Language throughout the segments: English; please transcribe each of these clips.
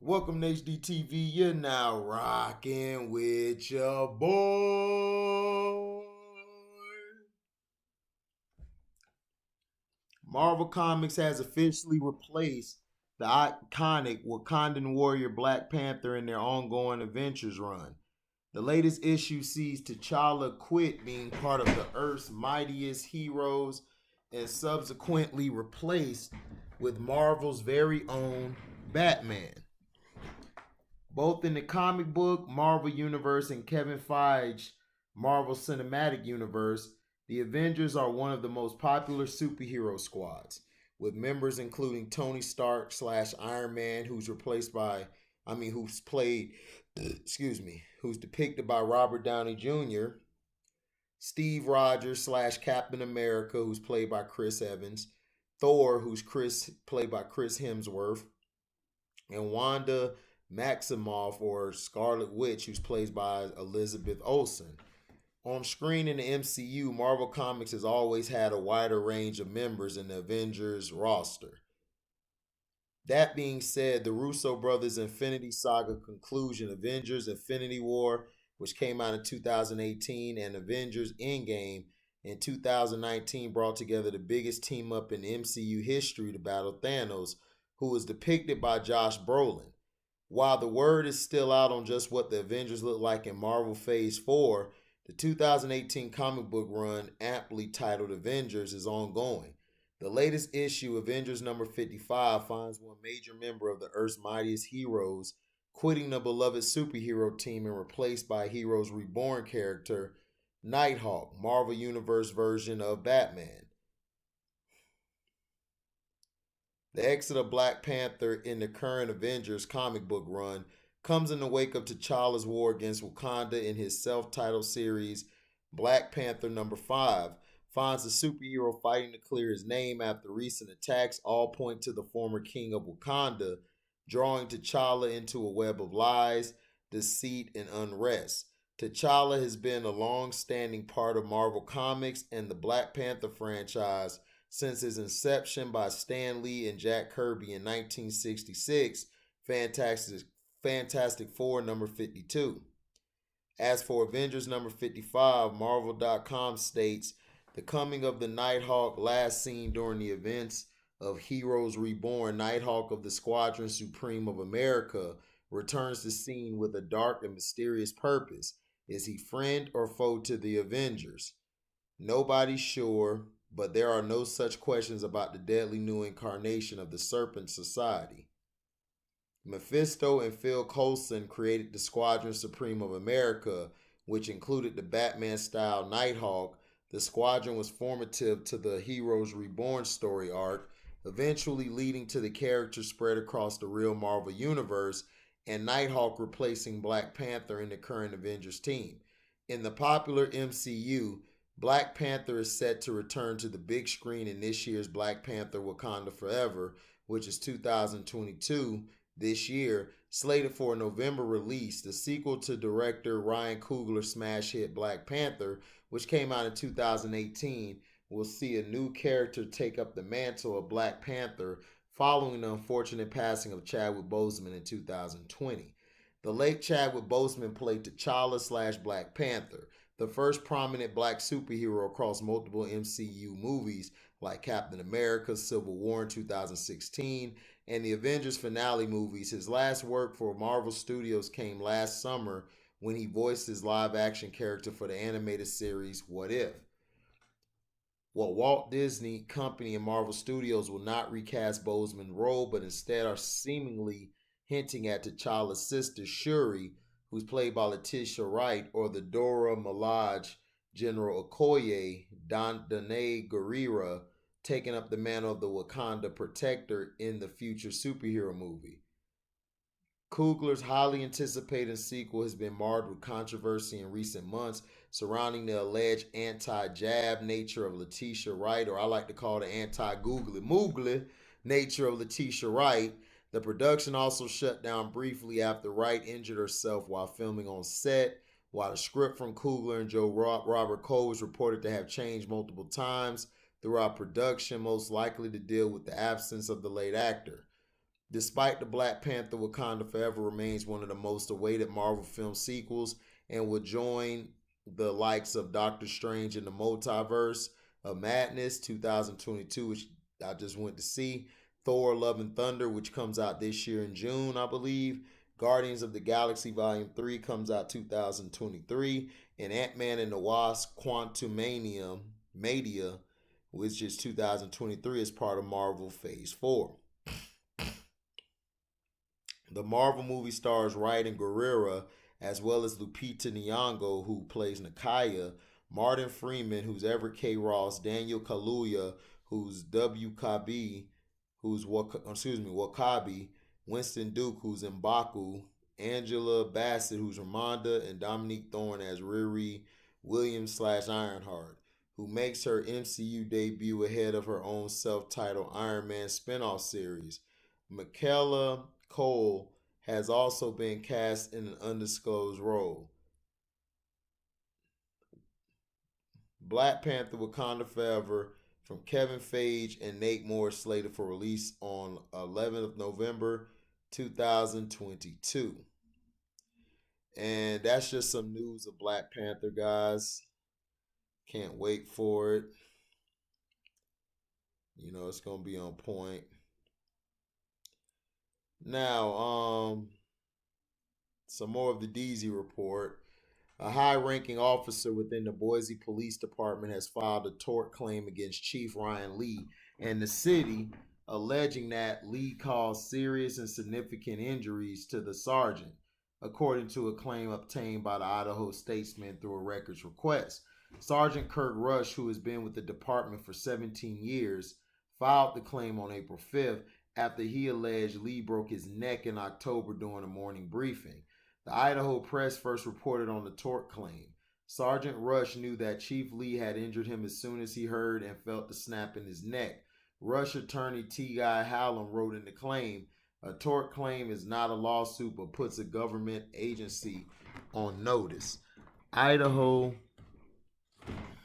Welcome to HDTV. You're now rocking with your boy. Marvel Comics has officially replaced the iconic Wakandan warrior Black Panther in their ongoing Adventures run. The latest issue sees T'Challa quit being part of the Earth's mightiest heroes and subsequently replaced with Marvel's very own Batman. Both in the comic book Marvel Universe and Kevin Feige's Marvel Cinematic Universe, the Avengers are one of the most popular superhero squads, with members including Tony Stark slash Iron Man, who's played, who's depicted by Robert Downey Jr., Steve Rogers slash Captain America, who's played by Chris Evans, Thor, played by Chris Hemsworth, and Wanda Maximoff, or Scarlet Witch, who's played by Elizabeth Olsen. On screen in the MCU, Marvel Comics has always had a wider range of members in the Avengers roster. That being said, the Russo brothers' Infinity Saga conclusion, Avengers Infinity War, which came out in 2018, and Avengers Endgame in 2019, brought together the biggest team up in MCU history to battle Thanos, who was depicted by Josh Brolin. While the word is still out on just what the Avengers look like in Marvel Phase 4, the 2018 comic book run, aptly titled Avengers, is ongoing. The latest issue, Avengers number 55, finds one major member of the Earth's mightiest heroes quitting the beloved superhero team and replaced by Heroes Reborn character Nighthawk, Marvel Universe version of Batman. The exit of Black Panther in the current Avengers comic book run comes in the wake of T'Challa's war against Wakanda in his self-titled series. Black Panther number 5 finds the superhero fighting to clear his name after recent attacks all point to the former king of Wakanda, drawing T'Challa into a web of lies, deceit, and unrest. T'Challa has been a long-standing part of Marvel Comics and the Black Panther franchise since his inception by Stan Lee and Jack Kirby in 1966, Fantastic Four number 52. As for Avengers number 55, Marvel.com states, the coming of the Nighthawk, last seen during the events of Heroes Reborn, Nighthawk of the Squadron Supreme of America, returns to scene with a dark and mysterious purpose. Is he friend or foe to the Avengers? Nobody's sure, but there are no such questions about the deadly new incarnation of the Serpent Society. Mephisto and Phil Coulson created the Squadron Supreme of America, which included the Batman-style Nighthawk. The squadron was formative to the Heroes Reborn story arc, eventually leading to the character spread across the real Marvel Universe, and Nighthawk replacing Black Panther in the current Avengers team. In the popular MCU, Black Panther is set to return to the big screen in this year's Black Panther Wakanda Forever, which is 2022, this year, slated for a November release. The sequel to director Ryan Coogler's smash hit Black Panther, which came out in 2018, will see a new character take up the mantle of Black Panther following the unfortunate passing of Chadwick Boseman in 2020. The late Chadwick Boseman played T'Challa slash Black Panther, the first prominent black superhero across multiple MCU movies like Captain America, Civil War in 2016, and the Avengers finale movies. His last work for Marvel Studios came last summer when he voiced his live action character for the animated series What If. Well, Walt Disney Company and Marvel Studios will not recast Boseman's role, but instead are seemingly hinting at T'Challa's sister Shuri, who's played by Letitia Wright, or the Dora Milaje General Okoye, Danae Gurira, taking up the mantle of the Wakanda protector in the future superhero movie. Coogler's highly anticipated sequel has been marred with controversy in recent months surrounding the alleged anti-jab nature of Letitia Wright, or I like to call the anti-googly moogly nature of Letitia Wright. The production also shut down briefly after Wright injured herself while filming on set, while the script from Coogler and Joe Robert Cole was reported to have changed multiple times throughout production, most likely to deal with the absence of the late actor. Despite the Black Panther Wakanda Forever remains one of the most awaited Marvel film sequels and will join the likes of Doctor Strange in the Multiverse of Madness 2022, which I just went to see, Thor Love and Thunder, which comes out this year in June, I believe. Guardians of the Galaxy Volume 3 comes out 2023, and Ant-Man and the Wasp Quantumania, which is 2023, is part of Marvel Phase 4. The Marvel movie stars Ryden Guerrera, as well as Lupita Nyong'o, who plays Nakia, Martin Freeman, who's Everett K. Ross, Daniel Kaluuya, who's WKB, Wakabi, Winston Duke, who's M'Baku, Angela Bassett, who's Ramonda, and Dominique Thorne as Riri Williams / Ironheart, who makes her MCU debut ahead of her own self-titled Iron Man spinoff series. Michaela Cole has also been cast in an undisclosed role. Black Panther Wakanda Forever from Kevin Feige and Nate Moore slated for release on 11th of November 2022. And that's just some news of Black Panther, guys. Can't wait for it. You know, it's going to be on point. Now, some more of the HDeezy report. A high-ranking officer within the Boise Police Department has filed a tort claim against Chief Ryan Lee and the city, alleging that Lee caused serious and significant injuries to the sergeant, according to a claim obtained by the Idaho Statesman through a records request. Sergeant Kirk Rush, who has been with the department for 17 years, filed the claim on April 5th after he alleged Lee broke his neck in October during a morning briefing. The Idaho Press first reported on the tort claim. Sergeant Rush knew that Chief Lee had injured him as soon as he heard and felt the snap in his neck. Rush attorney T. Guy Hallam wrote in the claim, "A tort claim is not a lawsuit but puts a government agency on notice." Idaho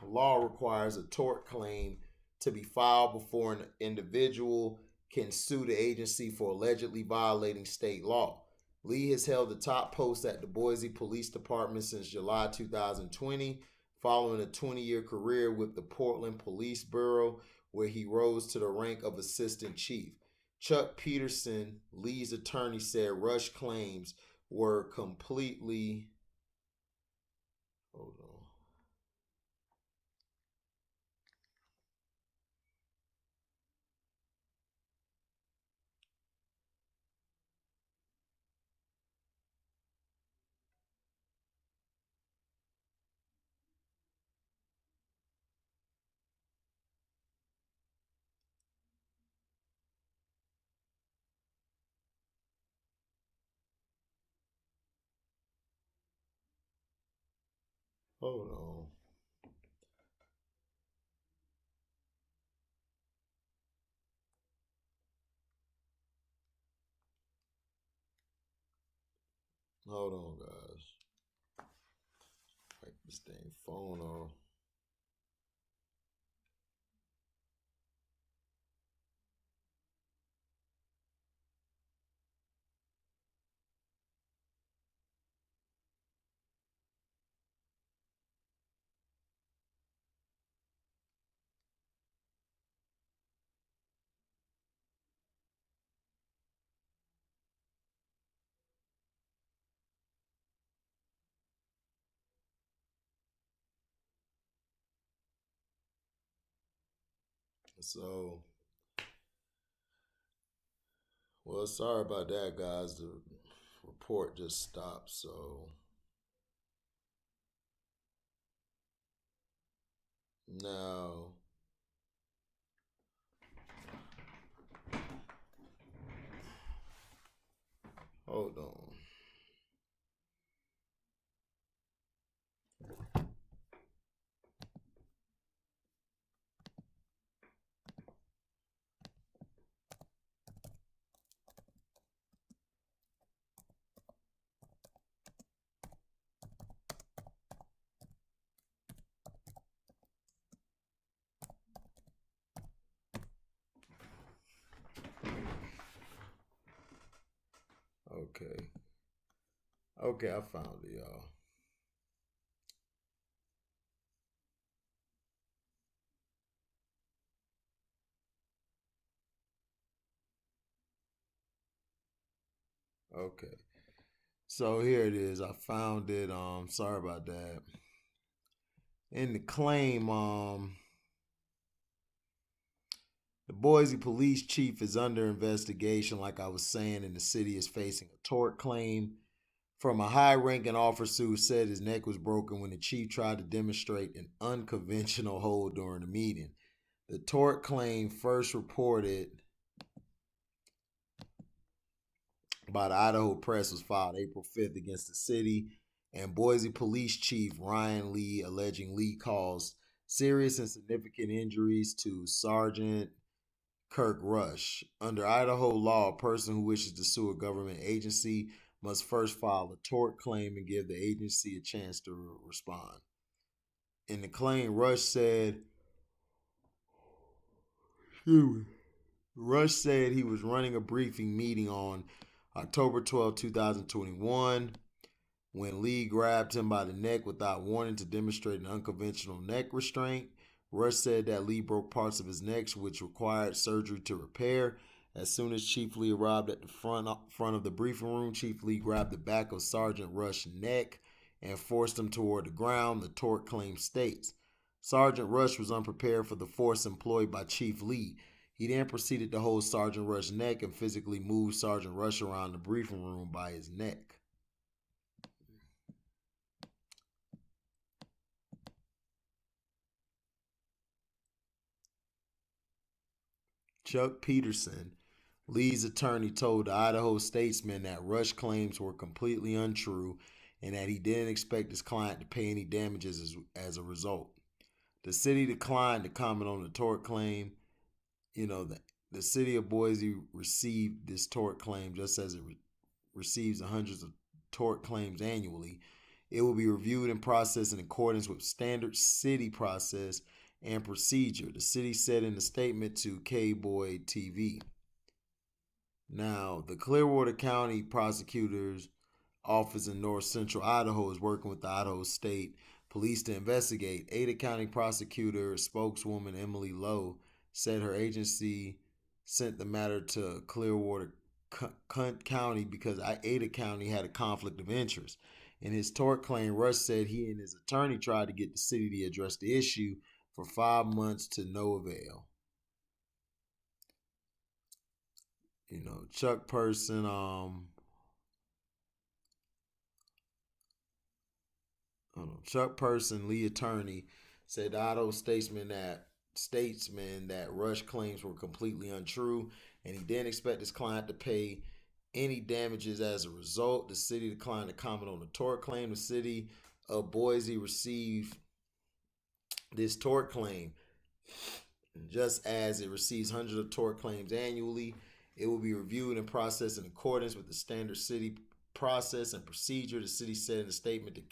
law requires a tort claim to be filed before an individual can sue the agency for allegedly violating state law. Lee has held the top post at the Boise Police Department since July 2020, following a 20-year career with the Portland Police Bureau, where he rose to the rank of assistant chief. Chuck Peterson, Lee's attorney, said Rush claims were completely... Hold on. Hold on. Hold on, guys. Like this dang phone off. So, well, sorry about that, guys. The report just stopped. So now, hold on. Okay. Okay, I found it, y'all. Okay. So here it is. I found it. Sorry about that. In the claim, the Boise police chief is under investigation, like I was saying, and the city is facing a tort claim from a high ranking officer who said his neck was broken when the chief tried to demonstrate an unconventional hold during the meeting. The tort claim, first reported by the Idaho Press, was filed April 5th against the city and Boise Police Chief Ryan Lee, alleging Lee caused serious and significant injuries to Sergeant Kirk Rush. Under Idaho law, a person who wishes to sue a government agency must first file a tort claim and give the agency a chance to respond. In the claim, Rush said he was running a briefing meeting on October 12, 2021, when Lee grabbed him by the neck without warning to demonstrate an unconventional neck restraint. Rush said that Lee broke parts of his neck, which required surgery to repair. As soon as Chief Lee arrived at the front of the briefing room, Chief Lee grabbed the back of Sergeant Rush's neck and forced him toward the ground, the tort claim states. Sergeant Rush was unprepared for the force employed by Chief Lee. He then proceeded to hold Sergeant Rush's neck and physically move Sergeant Rush around the briefing room by his neck. Chuck Peterson, Lee's attorney, told the Idaho Statesman that Rush claims were completely untrue and that he didn't expect his client to pay any damages as a result. The city declined to comment on the tort claim. The city of Boise received this tort claim just as it receives hundreds of tort claims annually. It will be reviewed and processed in accordance with standard city process and procedure, the city said in a statement to K-Boy TV. Now, the Clearwater County Prosecutor's Office in North Central Idaho is working with the Idaho State Police to investigate. Ada County Prosecutor spokeswoman Emily Lowe said her agency sent the matter to Clearwater County because Ada County had a conflict of interest. In his tort claim, Rush said he and his attorney tried to get the city to address the issue for 5 months to no avail. Chuck Person, Chuck Person, Lee attorney, said the Idaho statesman that Rush claims were completely untrue, and he didn't expect his client to pay any damages as a result. The city declined to comment on the tort claim. The city of Boise received this tort claim just as it receives hundreds of tort claims annually. It will be reviewed and processed in accordance with the standard city process and procedure, the city said in a statement to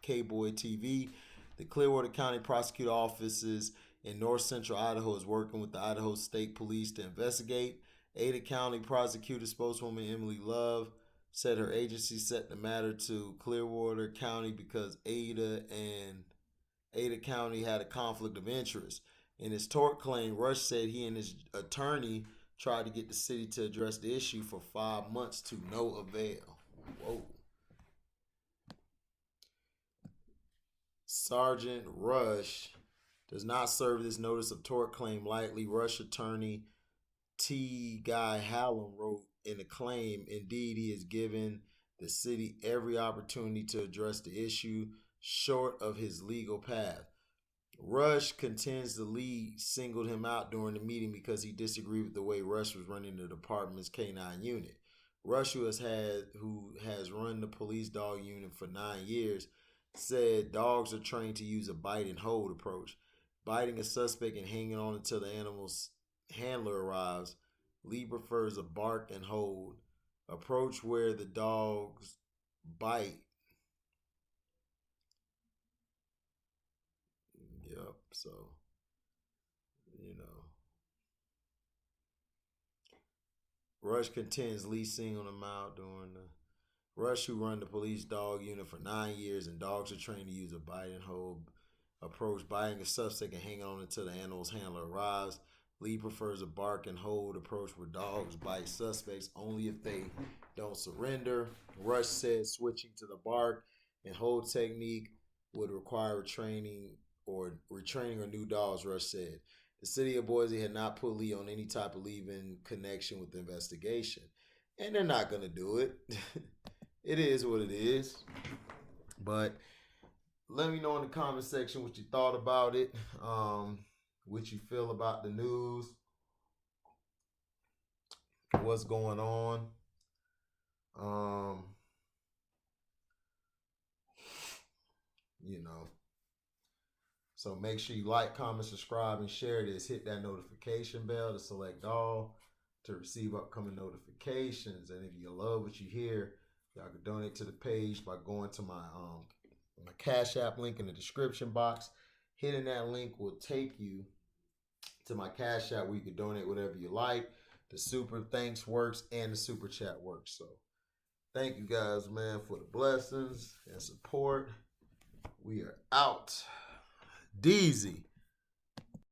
K-Boy TV. The Clearwater County Prosecutor Offices in North Central Idaho is working with the Idaho State Police to investigate. Ada County Prosecutor spokeswoman Emily Love said her agency sent the matter to Clearwater County because Ada County had a conflict of interest. In his tort claim, Rush said he and his attorney tried to get the city to address the issue for 5 months to no avail. Whoa. Sergeant Rush does not serve this notice of tort claim lightly. Rush attorney T. Guy Hallam wrote in the claim, indeed, he has given the city every opportunity to address the issue short of his legal path. Rush contends the league singled him out during the meeting because he disagreed with the way Rush was running the department's K-9 unit. Rush, who has run the police dog unit for 9 years, said dogs are trained to use a bite and hold approach. Biting a suspect and hanging on until the animal's handler arrives. Lee prefers a bark and hold approach where the dogs bite. Yep, so, you know. Rush contends Lee singled him out during the Rush, who run the police dog unit for 9 years, and dogs are trained to use a bite and hold approach, biting a suspect and hanging on until the animal's handler arrives. Lee prefers a bark and hold approach where dogs bite suspects only if they don't surrender. Rush said switching to the bark and hold technique would require retraining or new dogs, Rush said. The city of Boise had not put Lee on any type of leave in connection with the investigation. And they're not going to do it. It is what it is. But let me know in the comment section what you thought about it, what you feel about the news, what's going on. You know. So make sure you like, comment, subscribe, and share this. Hit that notification bell to select all to receive upcoming notifications. And if you love what you hear, y'all can donate to the page by going to my Cash App link in the description box. Hitting that link will take you to my Cash App where you can donate whatever you like. The super thanks works and the super chat works. So thank you guys, man, for the blessings and support. We are out. HDeezy.